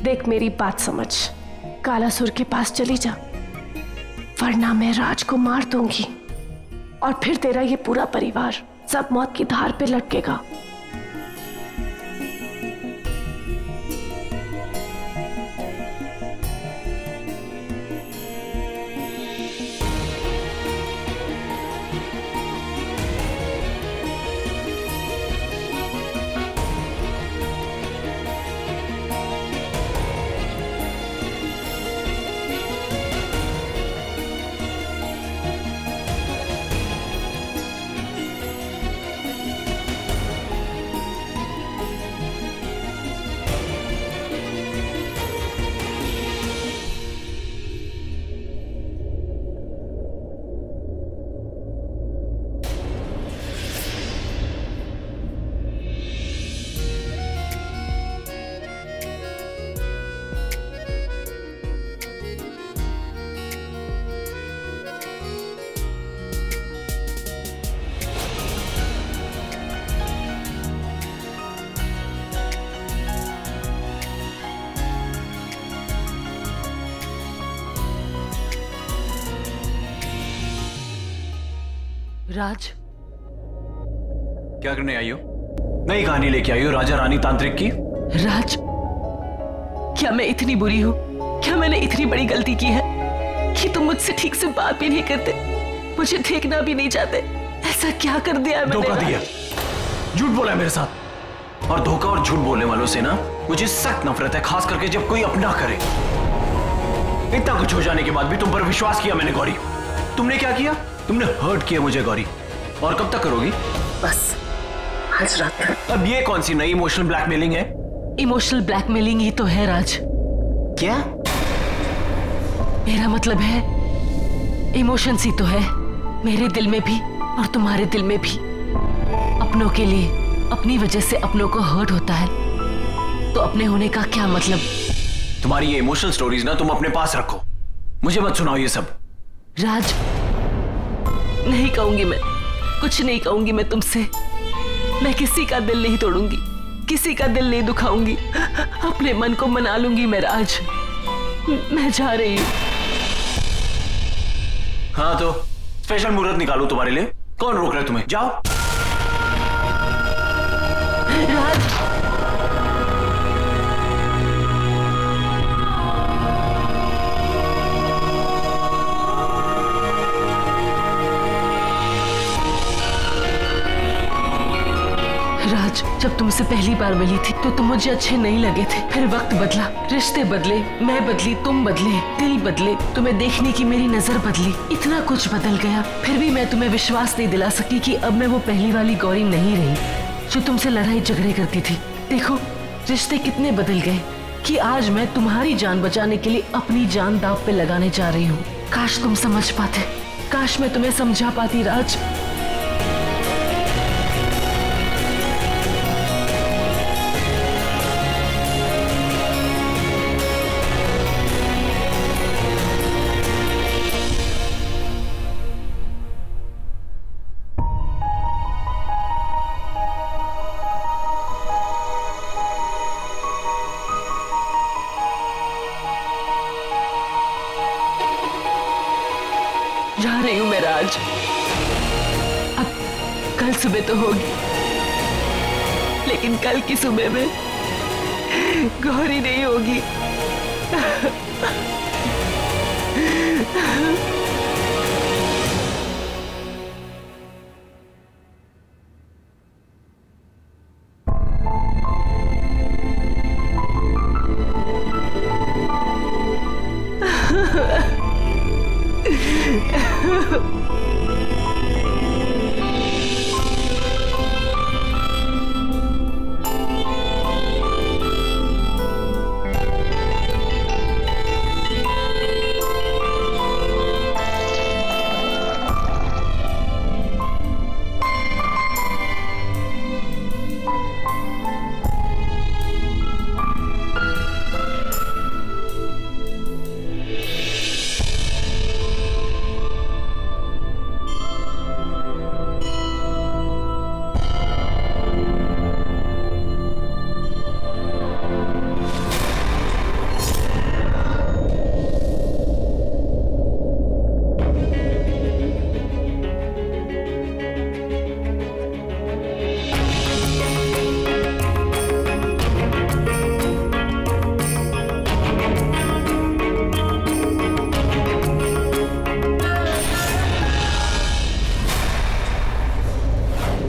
देख मेरी बात समझ, कालासुर के पास चली जा, वरना मैं राज को मार दूंगी और फिर तेरा ये पूरा परिवार सब मौत की धार पे लटकेगा। राज, क्या करने आई हो? नई कहानी लेके आई हो राजा रानी तांत्रिक की? राज, क्या मैं इतनी बुरी हूँ? क्या मैंने इतनी बड़ी गलती की है कि तुम मुझसे ठीक से बात भी नहीं करते, मुझे देखना भी नहीं चाहते? ऐसा क्या कर दिया है मैंने? धोखा दिया, झूठ बोला है मेरे साथ, और धोखा और झूठ बोलने वालों से ना मुझे सख्त नफरत है, खास करके जब कोई अपना करे। इतना कुछ हो जाने के बाद भी तुम पर विश्वास किया मैंने गौरी। तुमने क्या किया? तुमने हर्ट किया मुझे गौरी, और कब तक करोगी? बस आज रात तक। अब ये कौन सी नई इमोशनल ब्लैकमेलिंग है? इमोशनल ब्लैकमेलिंग ही तो है राज। क्या? मेरा मतलब है इमोशंस ही तो है, मेरे दिल में भी और तुम्हारे दिल में भी। अपनों के लिए अपनी वजह से अपनों को हर्ट होता है, तो अपने होने का क्या मतलब? तुम्हारी ये इमोशनल स्टोरीज ना तुम अपने पास रखो, मुझे मत सुनाओ ये सब। राज, नहीं कहूंगी, मैं कुछ नहीं कहूंगी मैं तुमसे। मैं किसी का दिल नहीं तोड़ूंगी, किसी का दिल नहीं दुखाऊंगी, अपने मन को मना लूंगी मैं राज। मैं जा रही हूं। हाँ तो स्पेशल मुहूर्त निकालू तुम्हारे लिए, कौन रोक रहा है तुम्हें? जाओ। राज, राज, जब तुमसे पहली बार मिली थी तो तुम मुझे अच्छे नहीं लगे थे। फिर वक्त बदला, रिश्ते बदले, मैं बदली, तुम बदले, दिल बदले, तुम्हें देखने की मेरी नजर बदली, इतना कुछ बदल गया। फिर भी मैं तुम्हें विश्वास नहीं दिला सकी कि अब मैं वो पहली वाली गौरी नहीं रही जो तुमसे लड़ाई झगड़े करती थी। देखो रिश्ते कितने बदल गए कि आज मैं तुम्हारी जान बचाने के लिए अपनी जान दांव पे लगाने जा रही हूँ। काश तुम समझ पाते, काश मैं तुम्हें समझा पाती राज। जा रही हूं मैं राज। अब कल सुबह तो होगी, लेकिन कल की सुबह में गौरी नहीं होगी।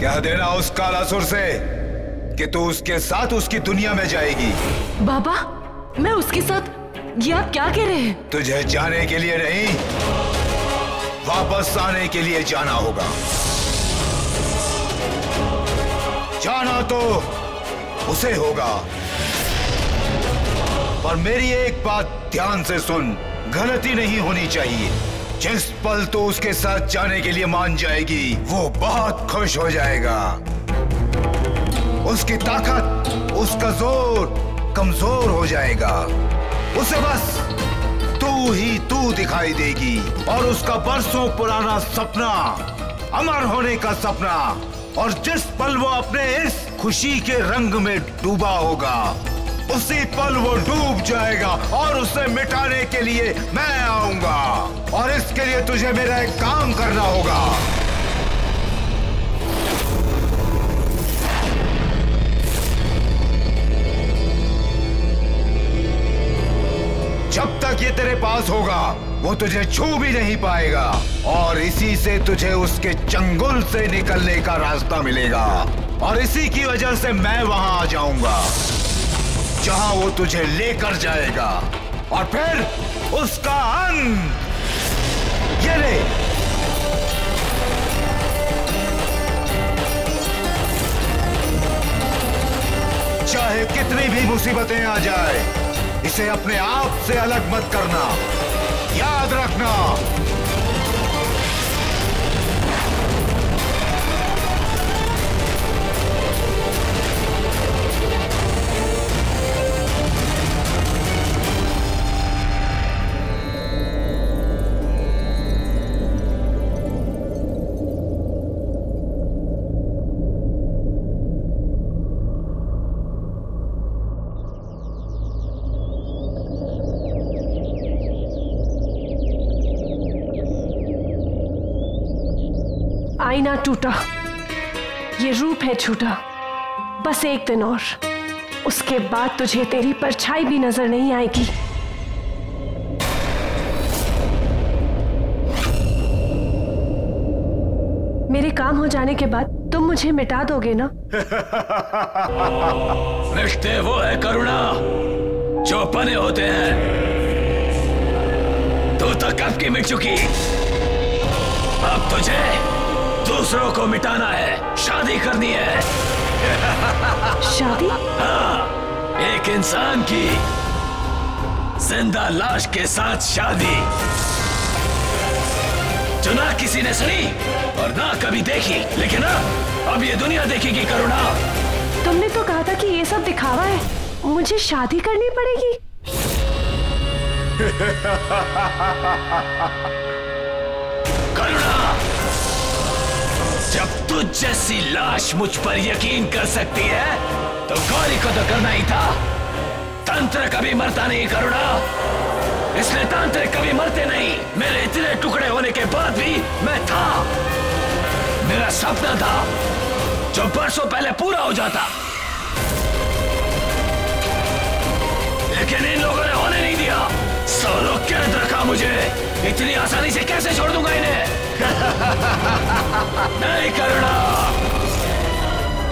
कह देना उस कालासुर से कि तू उसके साथ उसकी दुनिया में जाएगी। बाबा, मैं उसके साथ? ये आप क्या कह रहे हैं? तुझे जाने के लिए नहीं, वापस आने के लिए जाना होगा। जाना तो उसे होगा, पर मेरी एक बात ध्यान से सुन, गलती नहीं होनी चाहिए। जिस पल तो उसके साथ जाने के लिए मान जाएगी, वो बहुत खुश हो जाएगा। उसकी ताकत, उसका जोर कमजोर हो जाएगा। उसे बस तू ही तू दिखाई देगी और उसका बरसों पुराना सपना, अमर होने का सपना, और जिस पल वो अपने इस खुशी के रंग में डूबा होगा, उसी पल वो डूब जाएगा और उसे मिटाने के लिए मैं आऊंगा। और इसके लिए तुझे मेरा एक काम करना होगा। जब तक ये तेरे पास होगा, वो तुझे छू भी नहीं पाएगा और इसी से तुझे उसके चंगुल से निकलने का रास्ता मिलेगा। और इसी की वजह से मैं वहां आ जाऊंगा जहां वो तुझे लेकर जाएगा, और फिर उसका अंत। ये ले, चाहे कितनी भी मुसीबतें आ जाए, इसे अपने आप से अलग मत करना, याद रखना। आईना टूटा, ये रूप है झूठा, बस एक दिन और, उसके बाद तुझे तेरी परछाई भी नजर नहीं आएगी। मेरे काम हो जाने के बाद तुम मुझे मिटा दोगे ना? रिश्ते वो है करुणा जो बने होते हैं। तू तो कब की मिट चुकी, अब तुझे दूसरों को मिटाना है, शादी करनी है। शादी? हाँ, एक इंसान की जिंदा लाश के साथ शादी, जो ना किसी ने सुनी और ना कभी देखी, लेकिन अब ये दुनिया देखेगी करुणा। तुमने तो कहा था कि ये सब दिखावा है, मुझे शादी करनी पड़ेगी। करुणा, जब तुझ जैसी लाश मुझ पर यकीन कर सकती है, तो गौरी को तो करना ही था। तंत्र कभी मरता नहीं करुणा, इसलिए तांत्रिक कभी मरते नहीं। मेरे इतने टुकड़े होने के बाद भी मैं था। मेरा सपना था जो बरसों पहले पूरा हो जाता, लेकिन इन लोगों ने होने नहीं दिया। 100 लोग कैद रखा मुझे, इतनी आसानी से कैसे छोड़ दूंगा इन्हें? नहीं करुणा,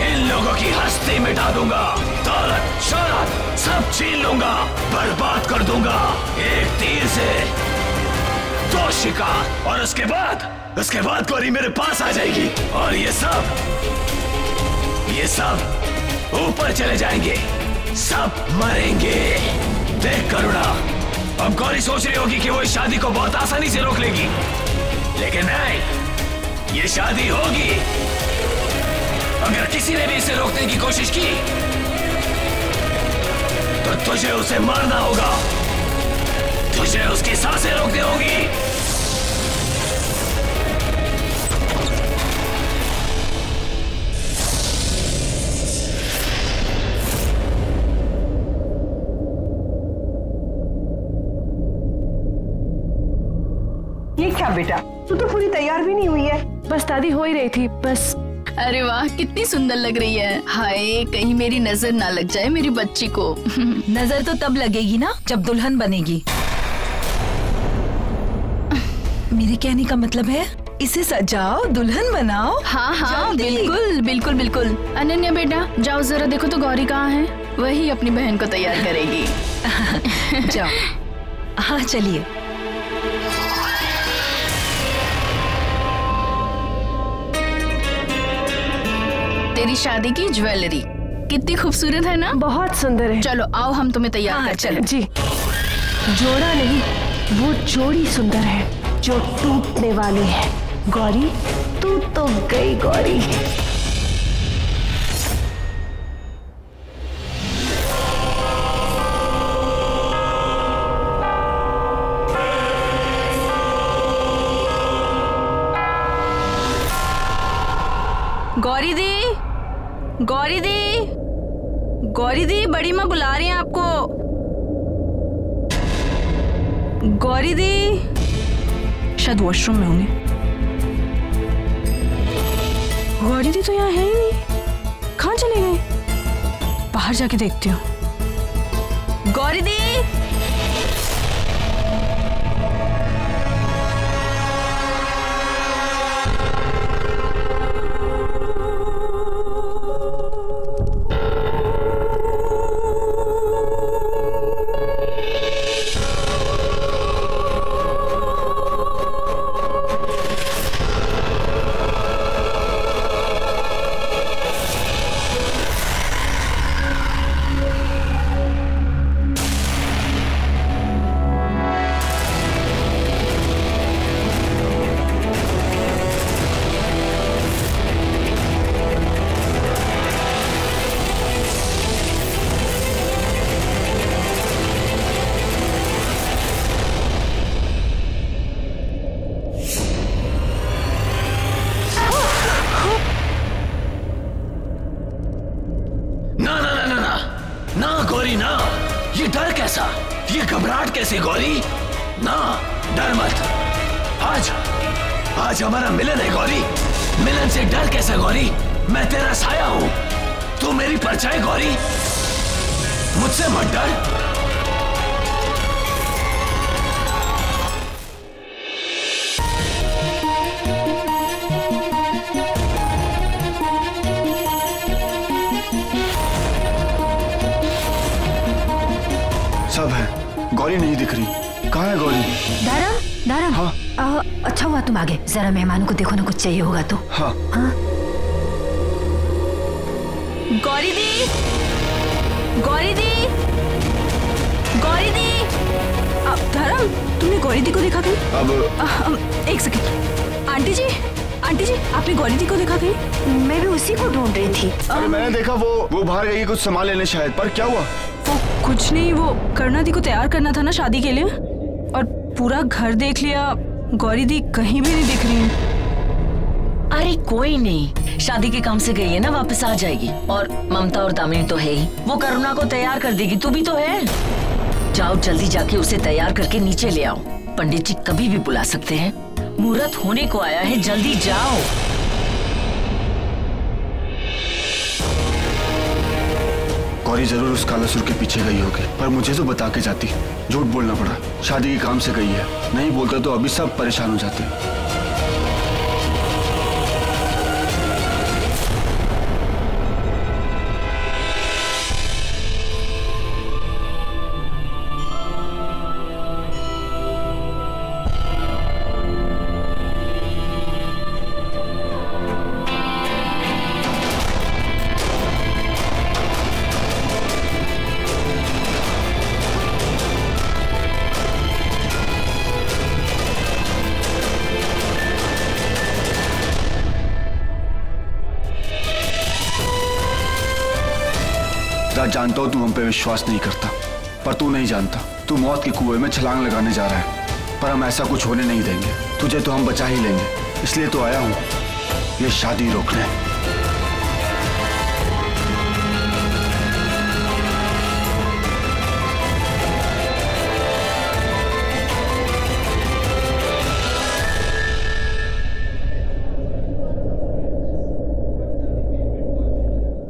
इन लोगों की हस्ती मिटा दूंगा, दौलत शोहरत सब छीन लूंगा, बर्बाद कर दूंगा एक तीर से 2 शिकार। और उसके बाद गौरी मेरे पास आ जाएगी और ये सब ऊपर चले जाएंगे, सब मरेंगे। देख करुणा, अब गौरी सोच रही होगी कि वो इस शादी को बहुत आसानी से रोक लेगी, लेकिन नहीं, ये शादी होगी। अगर किसी ने भी इसे रोकने की कोशिश की तो तुझे उसे मारना होगा, तुझे उसकी सांसें रोकनी होगी। ये क्या बेटा, तू तो पूरी तैयार भी नहीं हुई है। बस दादी हो ही रही थी, बस। अरे वाह, कितनी सुंदर लग रही है। हाय, कहीं मेरी नजर ना लग जाए मेरी बच्ची को। नजर तो तब लगेगी ना जब दुल्हन बनेगी। मेरे कहने का मतलब है इसे सजाओ, दुल्हन बनाओ। हाँ हाँ, बिल्कुल बिल्कुल बिल्कुल। अनन्या बेटा जाओ जरा देखो तो गौरी कहाँ है, वही अपनी बहन को तैयार करेगी। जाओ। हाँ चलिए। तेरी शादी की ज्वेलरी कितनी खूबसूरत है ना। बहुत सुंदर है। चलो आओ हम तुम्हें तैयार करते हैं। जी, जोड़ा नहीं, वो जोड़ी सुंदर है जो टूटने वाली है। गौरी तू तो गई गौरी। गौरी दी, गौरी दी, गौरी दी, बड़ी माँ बुला रही हैं आपको। गौरी दी शायद वॉशरूम में होंगे। गौरी दी तो यहाँ है ही नहीं, कहाँ चले गए? बाहर जाके देखती हूँ। गौरी दी, ये डर कैसा, ये घबराहट कैसे गौरी? ना डर मत, आज हमारा मिलन है गौरी। मिलन से डर कैसा गौरी? मैं तेरा साया हूं, तू मेरी परछाई गौरी। मुझसे मत डर। सब है, गौरी नहीं दिख रही। कहाँ है गौरी? धर्म, धर्म। हाँ? अच्छा हुआ तुम आ गए। जरा मेहमानों को देखो ना, कुछ चाहिए होगा तो। हाँ। हाँ? गौरी दी, गौरी दी, गौरी दी। धर्म, तुमने गौरी दी को देखा कहीं? अब एक सेकंड। आंटी जी, आंटी जी, आपने गौरी दी को देखा कहीं? मैं भी उसी को ढूंढ रही थी। अरे मैंने देखा वो बाहर गई कुछ सामान लेने शायद, पर क्या हुआ? वो कुछ नहीं, वो करुणा दी को तैयार करना था ना शादी के लिए, और पूरा घर देख लिया, गौरी दी कहीं भी नहीं दिख रही। अरे कोई नहीं, शादी के काम से गई है ना, वापस आ जाएगी। और ममता और दामिनी तो है ही, वो करुणा को तैयार कर देगी। तू भी तो है, जाओ जल्दी जाके उसे तैयार करके नीचे ले आओ। पंडित जी कभी भी बुला सकते हैं, मुहूर्त होने को आया है, जल्दी जाओ। गौरी जरूर उस कालासुर के पीछे गई होगी, पर मुझे तो बता के जाती। झूठ बोलना पड़ा, शादी के काम से गई है। नहीं बोलता तो अभी सब परेशान हो जाते। जानता हूं तू हम पे विश्वास नहीं करता, पर तू नहीं जानता, तू मौत के कुएं में छलांग लगाने जा रहा है। पर हम ऐसा कुछ होने नहीं देंगे, तुझे तो हम बचा ही लेंगे। इसलिए तो आया हूं ये शादी रोकने।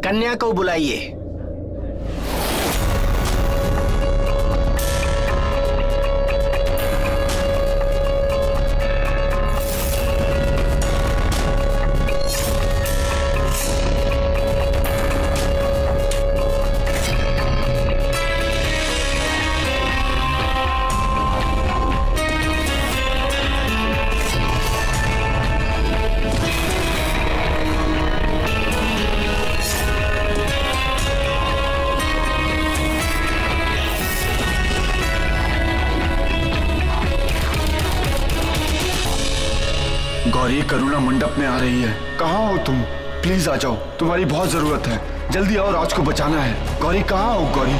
कन्या को बुलाइए। गौरी, करुणा मंडप में आ रही है। कहाँ हो तुम? प्लीज आ जाओ, तुम्हारी बहुत जरूरत है। जल्दी आओ, राज को बचाना है। गौरी कहाँ हो? गौरी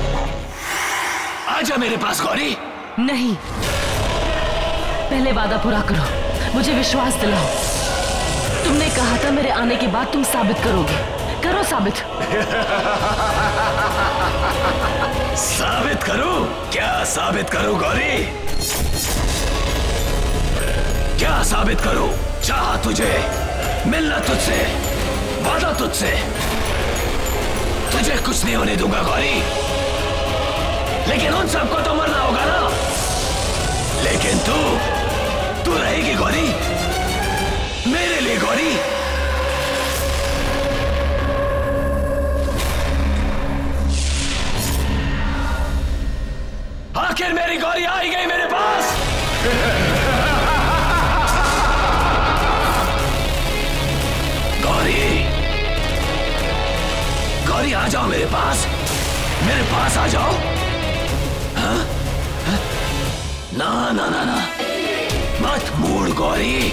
आजा मेरे पास। गौरी नहीं, पहले वादा पूरा करो, मुझे विश्वास दिलाओ। तुमने कहा था मेरे आने के बाद तुम साबित करोगे। करो साबित। साबित करूं? क्या साबित करूं गौरी? क्या साबित करूं? चाहा तुझे, मिलना तुझसे, वादा तुझसे। तुझे कुछ नहीं होने दूंगा गौरी, लेकिन उन सबको तो मरना होगा ना। लेकिन तू रहेगी गौरी, मेरे लिए गौरी। आखिर मेरी गौरी आ ही गई मेरे पास। गौरी, गौरी आ जाओ मेरे पास, मेरे पास आ जाओ। हाँ? हाँ? ना ना ना ना, मत मोड़ गौरी,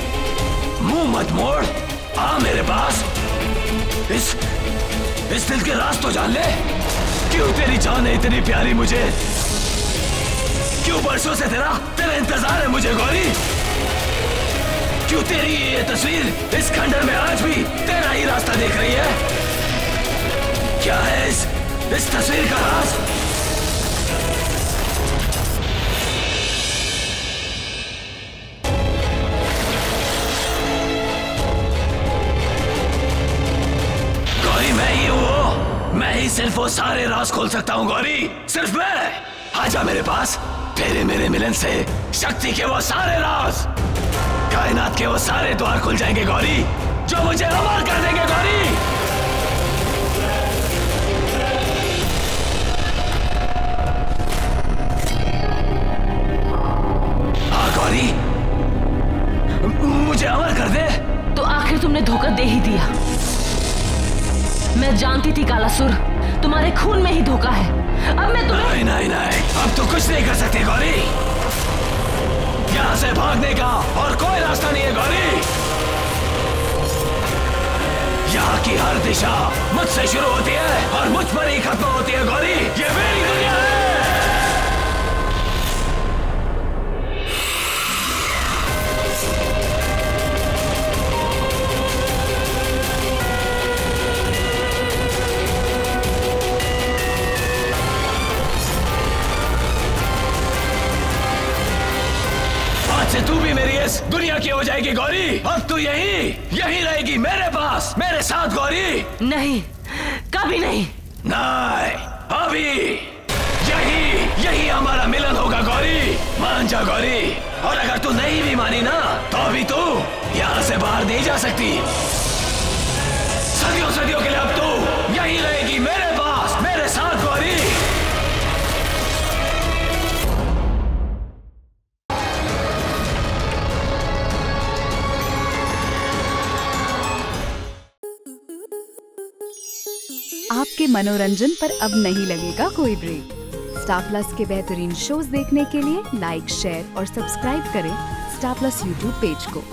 मुंह मत मोड़। आ मेरे पास। इस दिल के राज तो जान ले। क्यों तेरी जान है इतनी प्यारी मुझे? क्यों बरसों से तेरा इंतजार है मुझे गौरी? क्यों तेरी ये तस्वीर इस खंडर में आज भी तेरा ही रास्ता देख रही है? क्या है इस तस्वीर का राज? गौरी मैं ही हूँ, मैं ही सिर्फ वो सारे राज खोल सकता हूँ गौरी, सिर्फ मैं। आजा मेरे पास, तेरे मेरे मिलन से शक्ति के वो सारे राज, कायनात के वो सारे द्वार खुल जाएंगे गौरी, जो मुझे अमर कर देंगे गौरी। हाँ गौरी, मुझे अमर कर दे। तो आखिर तुमने धोखा दे ही दिया। मैं जानती थी कालासुर, तुम्हारे खून में ही धोखा है। अब मैं तुम्हें नहीं, अब तो कुछ नहीं कर सकती गौरी। यहाँ से भागने का और कोई रास्ता नहीं है गौरी। यहाँ की हर दिशा मुझसे शुरू होती है और मुझ पर ही खत्म होती है गौरी। ये मेरी दुनिया है। से तू भी मेरी इस दुनिया की हो जाएगी गौरी। अब तू यही रहेगी मेरे पास, मेरे साथ गौरी। नहीं, कभी नहीं। नहीं, अभी यही हमारा मिलन होगा गौरी। मान जा गौरी, और अगर तू नहीं भी मानी ना, तो अभी तू यहाँ से बाहर नहीं जा सकती। सदियों सदियों के लिए अब तू यही रहेगी मेरे पास, मेरे साथ गौरी। आपके मनोरंजन पर अब नहीं लगेगा कोई ब्रेक। स्टार प्लस के बेहतरीन शोज देखने के लिए लाइक, शेयर और सब्सक्राइब करें स्टार प्लस यूट्यूब पेज को।